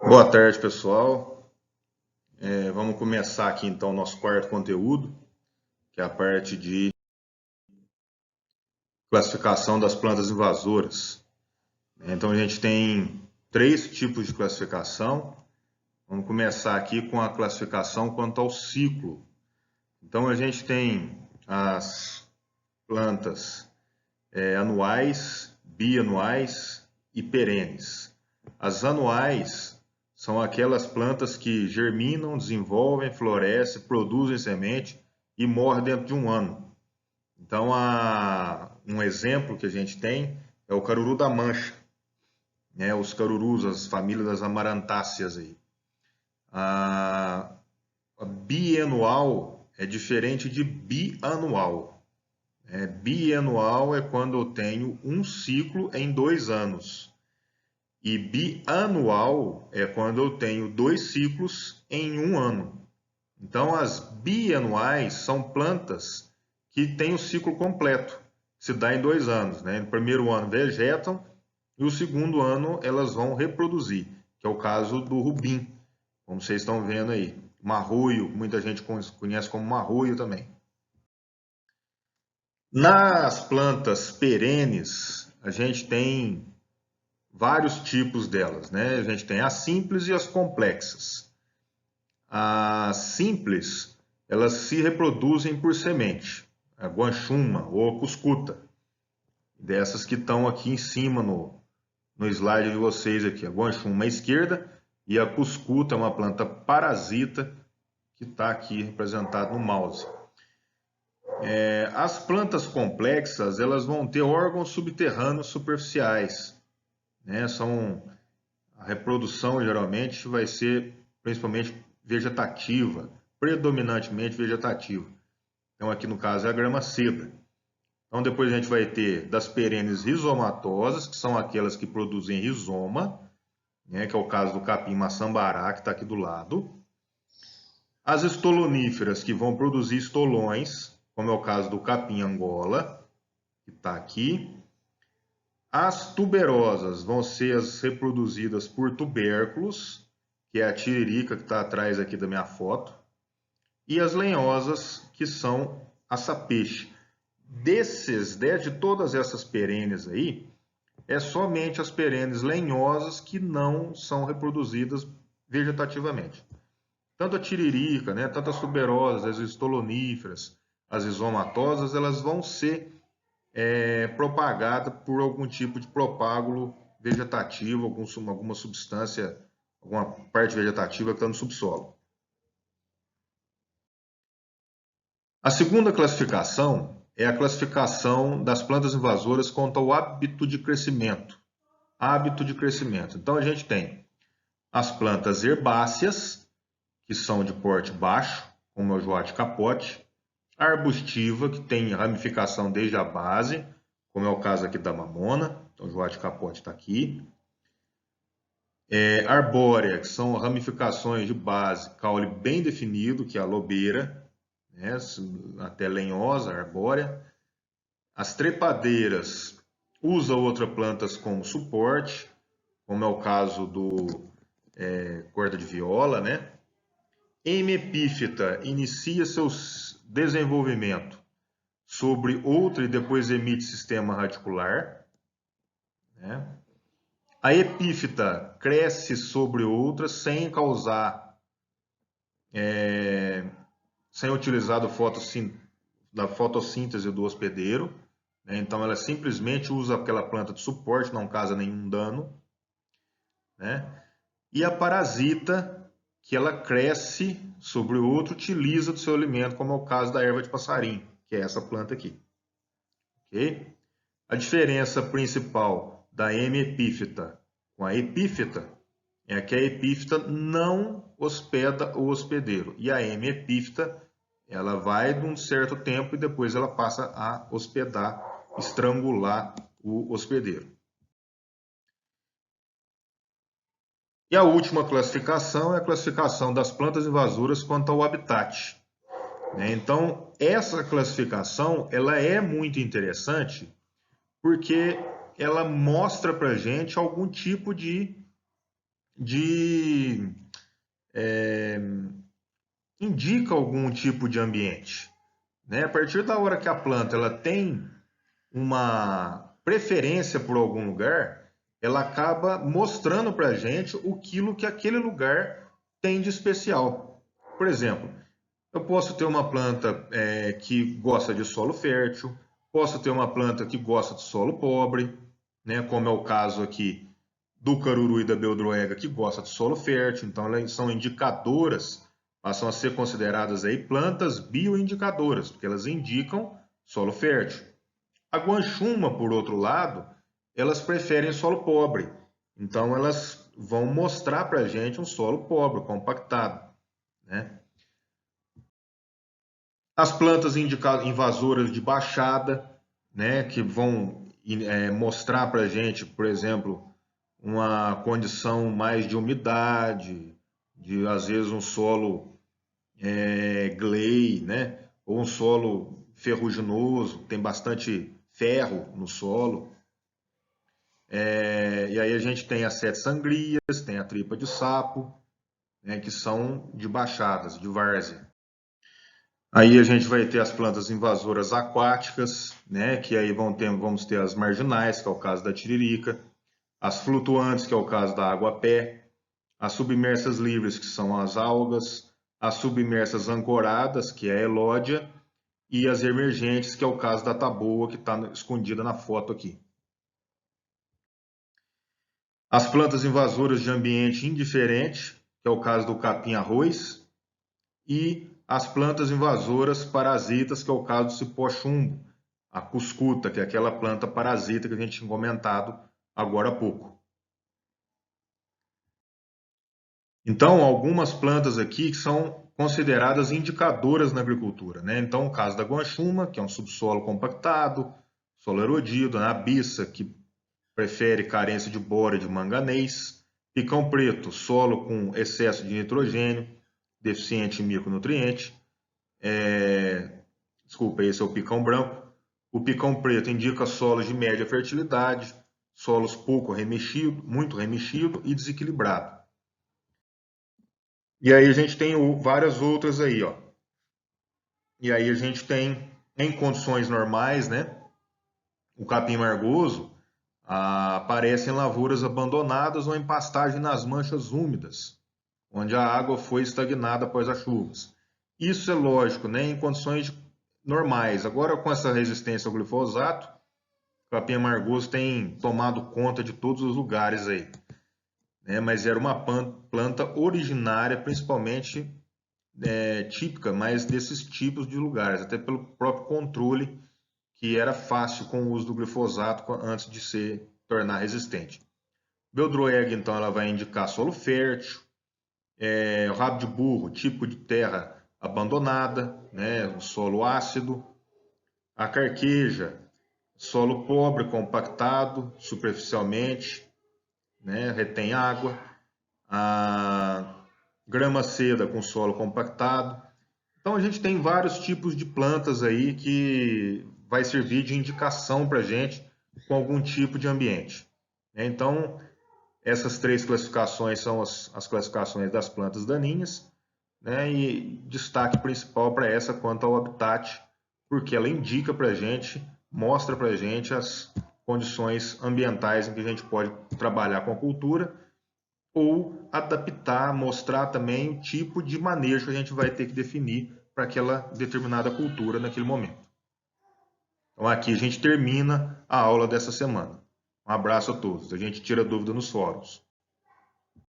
Boa tarde, pessoal. Vamos começar aqui então o nosso quarto conteúdo, que é a parte de classificação das plantas invasoras. Então a gente tem três tipos de classificação. Vamos começar aqui com a classificação quanto ao ciclo. Então a gente tem as plantas anuais, bianuais e perenes. As anuais são aquelas plantas que germinam, desenvolvem, florescem, produzem semente e morrem dentro de um ano. Então, um exemplo que a gente tem é o caruru da mancha, né? Os carurus, as famílias das amarantáceas aí. A bianual é diferente de bianual. Bianual é quando eu tenho um ciclo em 2 anos. E bianual é quando eu tenho 2 ciclos em um ano. Então, as bianuais são plantas que têm o ciclo completo, se dá em 2 anos. Né? No primeiro ano vegetam e o segundo ano elas vão reproduzir, que é o caso do rubim, como vocês estão vendo aí. Marroio, muita gente conhece como marroio também. Nas plantas perenes, a gente tem vários tipos delas, né? A gente tem as simples e as complexas. As simples, elas se reproduzem por semente, a guanchuma ou a cuscuta, dessas que estão aqui em cima no slide de vocês aqui. A guanchuma à esquerda e a cuscuta é uma planta parasita que está aqui representada no mouse. As plantas complexas, elas vão ter órgãos subterrâneos superficiais, né? A reprodução geralmente vai ser principalmente vegetativa, predominantemente vegetativa. Então aqui no caso é a grama seda. Então depois a gente vai ter das perenes rizomatosas, que são aquelas que produzem rizoma, né, que é o caso do capim maçambará, que está aqui do lado. As estoloníferas, que vão produzir estolões, como é o caso do capim angola, que está aqui. As tuberosas vão ser as reproduzidas por tubérculos, que é a tiririca que está atrás aqui da minha foto. E as lenhosas, que são a sapeixe. De todas essas perenes aí, é somente as perenes lenhosas que não são reproduzidas vegetativamente. Tanto a tiririca, né, tanto as tuberosas, as estoloníferas, as rizomatosas, elas vão ser propagada por algum tipo de propágulo vegetativo, alguma substância, alguma parte vegetativa que está no subsolo. A segunda classificação é a classificação das plantas invasoras quanto ao hábito de crescimento. Hábito de crescimento. Então a gente tem as plantas herbáceas, que são de porte baixo, como é o joate capote, a arbustiva, que tem ramificação desde a base, como é o caso aqui da mamona, então o joate capote está aqui. Arbórea, que são ramificações de base, caule bem definido, que é a lobeira, né, até lenhosa, arbórea. As trepadeiras usa outras plantas como suporte, como é o caso do corda de viola, né? Hemipífita inicia seu desenvolvimento sobre outra e depois emite sistema radicular, né? A epífita cresce sobre outra sem causar, sem utilizar da fotossíntese do hospedeiro, né? Então ela simplesmente usa aquela planta de suporte, não causa nenhum dano, né? E a parasita, que ela cresce sobre o outro, utiliza do seu alimento, como é o caso da erva de passarinho, que é essa planta aqui. Okay? A diferença principal da hemipífita com a epífita é que a epífita não hospeda o hospedeiro. E a hemipífita, ela vai de um certo tempo e depois ela passa a hospedar, estrangular o hospedeiro. E a última classificação é a classificação das plantas invasoras quanto ao habitat. Então, essa classificação ela é muito interessante porque ela mostra para a gente algum tipo de indica algum tipo de ambiente, né? A partir da hora que a planta ela tem uma preferência por algum lugar, ela acaba mostrando para a gente aquilo que aquele lugar tem de especial. Por exemplo, eu posso ter uma planta que gosta de solo fértil, posso ter uma planta que gosta de solo pobre, né, como é o caso aqui do caruru e da beldroega, que gosta de solo fértil, então elas são indicadoras, passam a ser consideradas aí plantas bioindicadoras, porque elas indicam solo fértil. A guanchuma, por outro lado, elas preferem solo pobre, então elas vão mostrar para a gente um solo pobre, compactado, né? As plantas invasoras de baixada, né, que vão mostrar para a gente, por exemplo, uma condição mais de umidade, de às vezes um solo gley, né, ou um solo ferruginoso, tem bastante ferro no solo. E aí a gente tem as sete sangrias, tem a tripa de sapo, né, que são de baixadas, de várzea. Aí a gente vai ter as plantas invasoras aquáticas, né, que aí vamos ter as marginais, que é o caso da tiririca, as flutuantes, que é o caso da água-pé, as submersas livres, que são as algas, as submersas ancoradas, que é a elódia, e as emergentes, que é o caso da taboa, que está escondida na foto aqui. As plantas invasoras de ambiente indiferente, que é o caso do capim-arroz, e as plantas invasoras parasitas, que é o caso do cipó-chumbo, a cuscuta, que é aquela planta parasita que a gente tinha comentado agora há pouco. Então, algumas plantas aqui que são consideradas indicadoras na agricultura, né? Então, o caso da guanchuma, que é um subsolo compactado, solo erodido, a abissa, que prefere carência de boro e de manganês, picão preto, solo com excesso de nitrogênio, deficiente em micronutriente. Desculpa, esse é o picão branco. O picão preto indica solos de média fertilidade, solos pouco remexido, muito remexido e desequilibrado. E aí a gente tem várias outras aí, ó. E aí a gente tem, em condições normais, né? O capim margoso aparece em lavouras abandonadas ou em pastagem nas manchas úmidas, onde a água foi estagnada após as chuvas. Isso é lógico, né? Em condições normais. Agora, com essa resistência ao glifosato, o capim amargoso tem tomado conta de todos os lugares aí, né? Mas era uma planta originária, principalmente típica, mas desses tipos de lugares, até pelo próprio controle que era fácil com o uso do glifosato antes de se tornar resistente. Beldroeg, então, ela vai indicar solo fértil, o rabo de burro, tipo de terra abandonada, né, um solo ácido. A carqueja, solo pobre, compactado superficialmente, né, retém água. A grama seda com solo compactado. Então a gente tem vários tipos de plantas aí que vai servir de indicação para a gente com algum tipo de ambiente. Então, essas três classificações são as classificações das plantas daninhas, né? E destaque principal para essa quanto ao habitat, porque ela indica para a gente, mostra para a gente as condições ambientais em que a gente pode trabalhar com a cultura ou adaptar, mostrar também o tipo de manejo que a gente vai ter que definir para aquela determinada cultura naquele momento. Então aqui a gente termina a aula dessa semana. Um abraço a todos. A gente tira dúvida nos fóruns.